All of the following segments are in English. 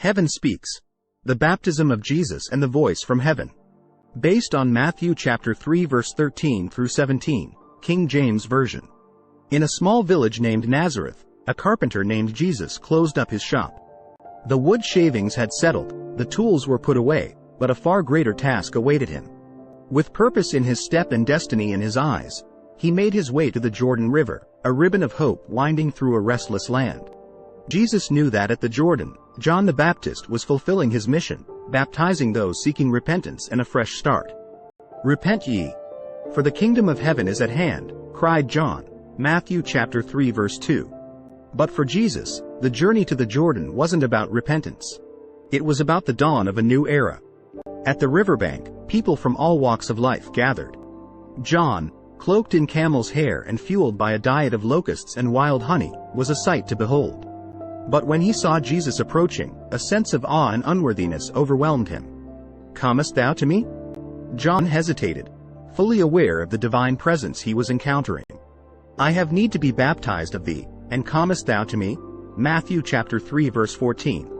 Heaven speaks. The baptism of Jesus and the voice from heaven. Based on Matthew chapter 3 verse 13 through 17, King James Version. In a small village named Nazareth, a carpenter named Jesus closed up his shop. The wood shavings had settled, the tools were put away, but a far greater task awaited him. With purpose in his step and destiny in his eyes, he made his way to the Jordan River, a ribbon of hope winding through a restless land. Jesus knew that at the Jordan, John the Baptist was fulfilling his mission, baptizing those seeking repentance and a fresh start. "Repent ye, for the kingdom of heaven is at hand," cried John, Matthew chapter 3 verse 2. But for Jesus, the journey to the Jordan wasn't about repentance. It was about the dawn of a new era. At the riverbank, people from all walks of life gathered. John, cloaked in camel's hair and fueled by a diet of locusts and wild honey, was a sight to behold. But when he saw Jesus approaching, a sense of awe and unworthiness overwhelmed him. "Comest thou to me?" John hesitated, fully aware of the divine presence he was encountering. "I have need to be baptized of thee, and comest thou to me?" Matthew chapter 3 verse 14.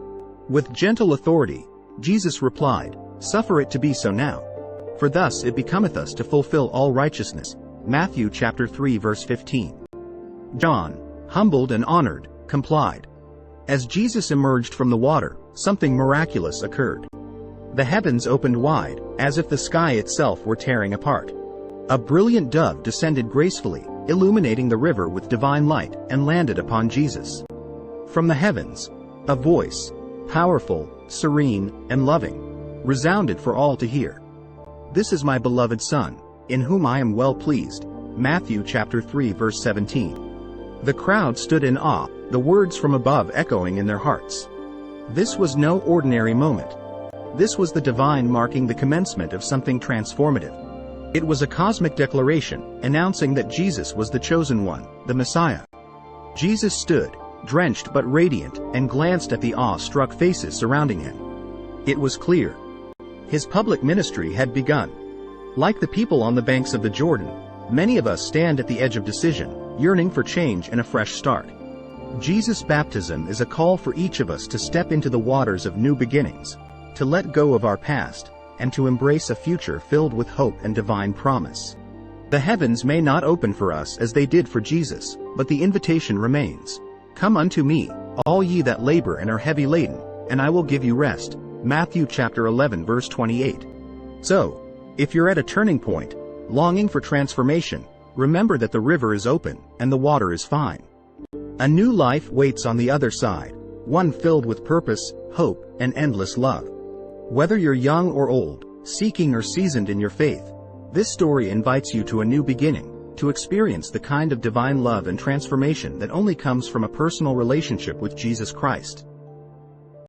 With gentle authority, Jesus replied, "Suffer it to be so now. For thus it becometh us to fulfill all righteousness." Matthew chapter 3 verse 15. John, humbled and honored, complied. As Jesus emerged from the water, something miraculous occurred. The heavens opened wide, as if the sky itself were tearing apart. A brilliant dove descended gracefully, illuminating the river with divine light, and landed upon Jesus. From the heavens, a voice, powerful, serene, and loving, resounded for all to hear. "This is my beloved Son, in whom I am well pleased." Matthew chapter 3 verse 17. The crowd stood in awe, the words from above echoing in their hearts. This was no ordinary moment. This was the divine marking the commencement of something transformative. It was a cosmic declaration, announcing that Jesus was the chosen one, the Messiah. Jesus stood, drenched but radiant, and glanced at the awe-struck faces surrounding him. It was clear. His public ministry had begun. Like the people on the banks of the Jordan, many of us stand at the edge of decision, yearning for change and a fresh start. Jesus' baptism is a call for each of us to step into the waters of new beginnings, to let go of our past, and to embrace a future filled with hope and divine promise. The heavens may not open for us as they did for Jesus, but the invitation remains. "Come unto me, all ye that labor and are heavy laden, and I will give you rest." Matthew chapter 11 verse 28. So, if you're at a turning point, longing for transformation, remember that the river is open, and the water is fine. A new life waits on the other side, one filled with purpose, hope, and endless love. Whether you're young or old, seeking or seasoned in your faith, this story invites you to a new beginning, to experience the kind of divine love and transformation that only comes from a personal relationship with Jesus Christ.